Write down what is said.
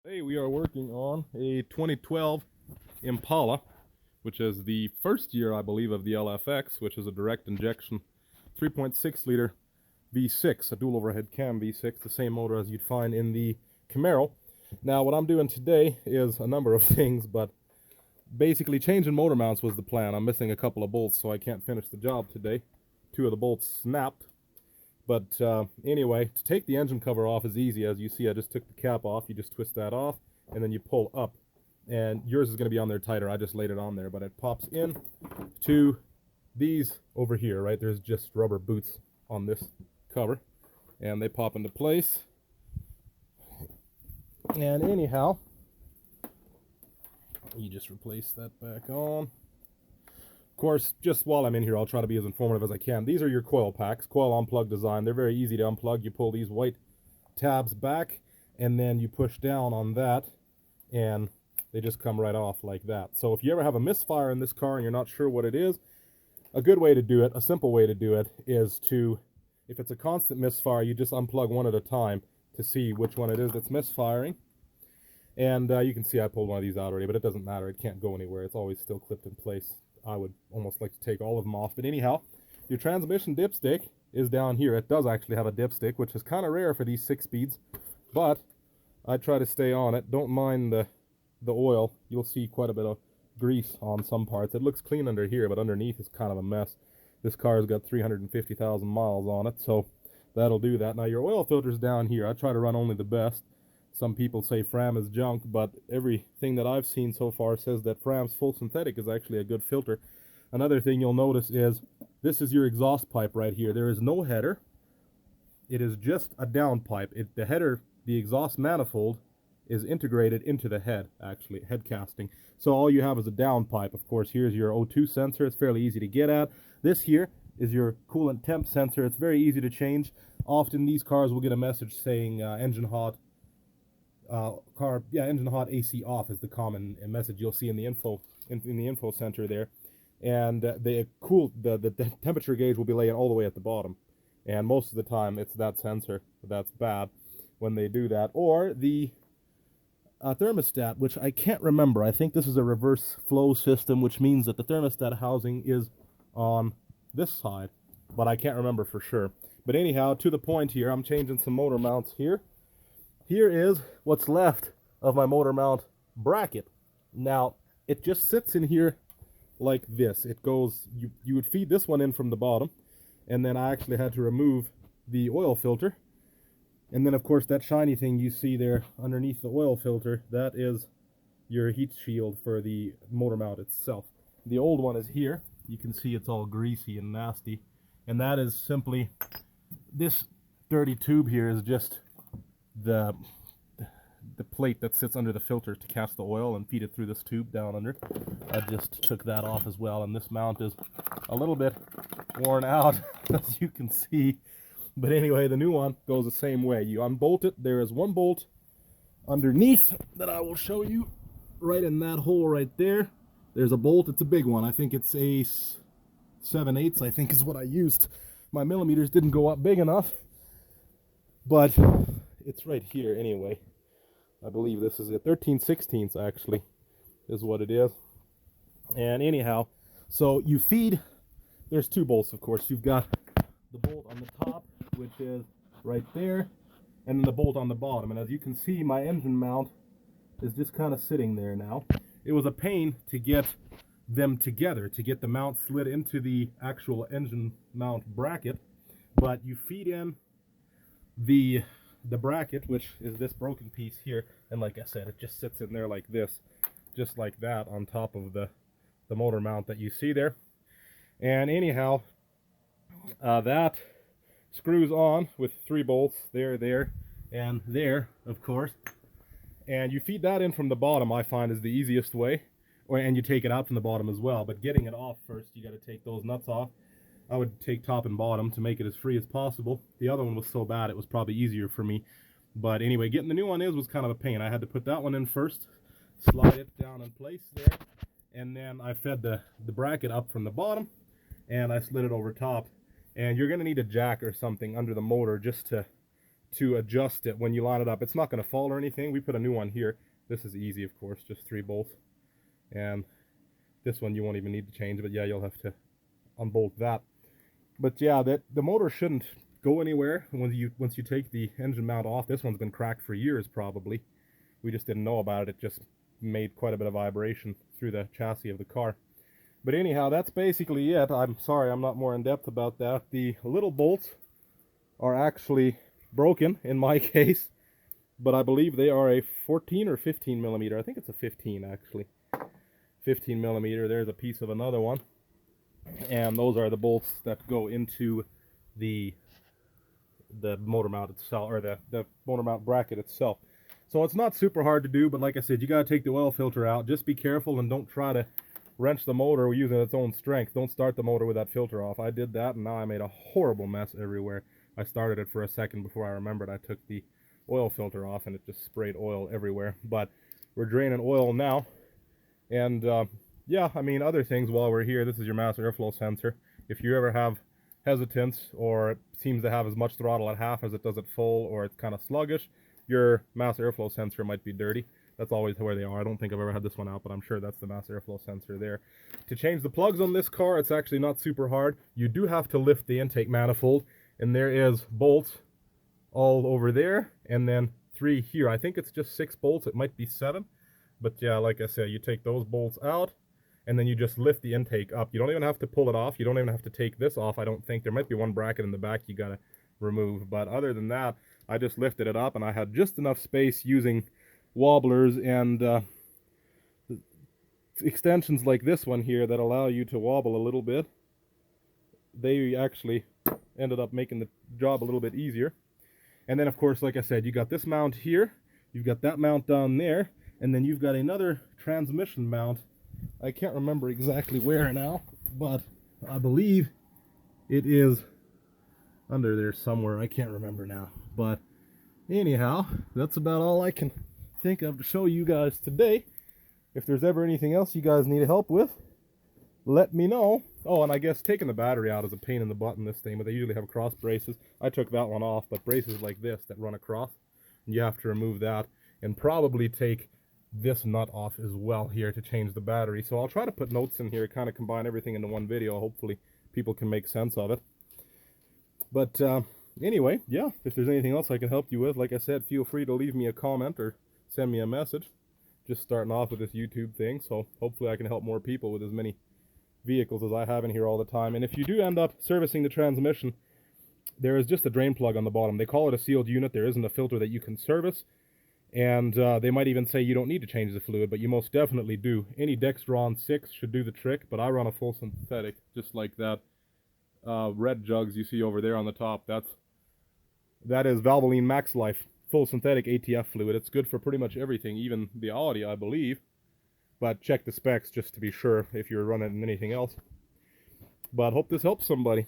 Today we are working on a 2012 Impala, which is the first year, I believe, of the LFX, which is a direct injection 3.6 liter V6, a dual overhead cam V6, the same motor as you'd find in the Camaro. Now what I'm doing today is a number of things, but basically changing motor mounts was the plan. I'm missing a couple of bolts, so I can't finish the job today. Two of the bolts snapped. But anyway, to take the engine cover off is easy. As you see, I just took the cap off. You just twist that off, and then you pull up. And yours is going to be on there tighter. I just laid it on there, but it pops in to these over here, right? There's just rubber boots on this cover, and they pop into place. And anyhow, you just replace that back on. Of course, just while I'm in here, I'll try to be as informative as I can. These are your coil packs, coil unplug design. They're very easy to unplug. You pull these white tabs back, and then you push down on that, and they just come right off like that. So if you ever have a misfire in this car and you're not sure what it is, a good way to do it, a simple way to do it, is to, if it's a constant misfire, you just unplug one at a time to see which one it is that's misfiring. And you can see I pulled one of these out already, but it doesn't matter. It can't go anywhere. It's always still clipped in place. I would almost like to take all of them off. But anyhow, your transmission dipstick is down here. It does actually have a dipstick, which is kind of rare for these 6-speeds. But I try to stay on it. Don't mind the oil. You'll see quite a bit of grease on some parts. It looks clean under here, but underneath is kind of a mess. This car has got 350,000 miles on it, so that'll do that. Now your oil filter's down here. I try to run only the best. Some people say Fram is junk, but everything that I've seen so far says that Fram's full synthetic is actually a good filter. Another thing you'll notice is this is your exhaust pipe right here. There is no header. It is just a downpipe. The header, the exhaust manifold, is integrated into the head, actually, head casting. So all you have is a downpipe. Of course, here's your O2 sensor. It's fairly easy to get at. This here is your coolant temp sensor. It's very easy to change. Often these cars will get a message saying engine hot. Engine hot, AC off is the common message you'll see in the info center there, and the temperature gauge will be laying all the way at the bottom, and most of the time it's that sensor that's bad when they do that, or the thermostat, which I can't remember. I think this is a reverse flow system, which means that the thermostat housing is on this side, but I can't remember for sure. But anyhow, to the point here, I'm changing some motor mounts here. Here is what's left of my motor mount bracket. Now, it just sits in here like this. It goes, you would feed this one in from the bottom, and then I actually had to remove the oil filter. And then, of course, that shiny thing you see there underneath the oil filter, that is your heat shield for the motor mount itself. The old one is here. You can see it's all greasy and nasty. And that is simply, this dirty tube here is just the plate that sits under the filter to cast the oil and feed it through this tube down under. I just took that off as well, and this mount is a little bit worn out as you can see, but anyway, the new one goes the same way. You unbolt it. There is one bolt underneath that I will show you right in that hole right there. There's a bolt. It's a big one. I think it's a 7/8 I think is what I used. My millimeters didn't go up big enough, but it's right here anyway. I believe this is a 13/16 actually is what it is. And anyhow, so you feed, there's two bolts, of course. You've got the bolt on the top, which is right there, and then the bolt on the bottom. And as you can see, my engine mount is just kind of sitting there now. It was a pain to get them together, to get the mount slid into the actual engine mount bracket, but you feed in the bracket, which is this broken piece here, and like I said, it just sits in there like this, just like that, on top of the motor mount that you see there. And anyhow, that screws on with 3 bolts there, and there, of course, and you feed that in from the bottom. I find is the easiest way, and you take it out from the bottom as well, but getting it off first, you got to take those nuts off. I would take top and bottom to make it as free as possible. The other one was so bad it was probably easier for me. But anyway, getting the new one was kind of a pain. I had to put that one in first, slide it down in place there, and then I fed the bracket up from the bottom, and I slid it over top. And you're going to need a jack or something under the motor just to to adjust it when you line it up. It's not going to fall or anything. We put a new one here. This is easy, of course, just 3 bolts. And this one you won't even need to change, but yeah, you'll have to unbolt that. But yeah, the motor shouldn't go anywhere once you take the engine mount off. This one's been cracked for years probably. We just didn't know about it. It just made quite a bit of vibration through the chassis of the car. But anyhow, that's basically it. I'm sorry I'm not more in depth about that. The little bolts are actually broken in my case, but I believe they are a 14 or 15 millimeter. I think it's a 15 actually. 15 millimeter. There's a piece of another one. And those are the bolts that go into the motor mount itself, or the motor mount bracket itself. So it's not super hard to do, but like I said, you got to take the oil filter out. Just be careful and don't try to wrench the motor using its own strength. Don't start the motor with that filter off. I did that and now I made a horrible mess everywhere. I started it for a second before I remembered I took the oil filter off and it just sprayed oil everywhere. But we're draining oil now. And yeah, I mean, other things while we're here, this is your mass airflow sensor. If you ever have hesitance or it seems to have as much throttle at half as it does at full, or it's kind of sluggish, your mass airflow sensor might be dirty. That's always where they are. I don't think I've ever had this one out, but I'm sure that's the mass airflow sensor there. To change the plugs on this car, it's actually not super hard. You do have to lift the intake manifold, and there is bolts all over there, and then 3 here. I think it's just 6 bolts. It might be 7. But yeah, like I said, you take those bolts out, and then you just lift the intake up. You don't even have to pull it off. You don't even have to take this off, I don't think. There might be one bracket in the back you gotta remove. But other than that, I just lifted it up, and I had just enough space using wobblers and extensions like this one here that allow you to wobble a little bit. They actually ended up making the job a little bit easier. And then, of course, like I said, you got this mount here. You've got that mount down there. And then you've got another transmission mount. I can't remember exactly where now, but I believe it is under there somewhere. I can't remember now. But anyhow, that's about all I can think of to show you guys today. If there's ever anything else you guys need help with, let me know. Oh, and I guess taking the battery out is a pain in the butt in this thing, but they usually have cross braces. I took that one off, but braces like this that run across, you have to remove that, and probably take this nut off as well here to change the battery. So I'll try to put notes in here, kind of combine everything into one video. Hopefully people can make sense of it. But anyway, yeah, if there's anything else I can help you with, like I said, feel free to leave me a comment or send me a message. Just starting off with this YouTube thing, so hopefully I can help more people with as many vehicles as I have in here all the time. And if you do end up servicing the transmission, there is just a drain plug on the bottom. They call it a sealed unit. There isn't a filter that you can service. And they might even say you don't need to change the fluid, but you most definitely do. Any Dextron 6 should do the trick, but I run a full synthetic, just like that red jugs you see over there on the top. That is Valvoline Max Life, full synthetic ATF fluid. It's good for pretty much everything, even the Audi, I believe. But check the specs just to be sure if you're running anything else. But hope this helps somebody.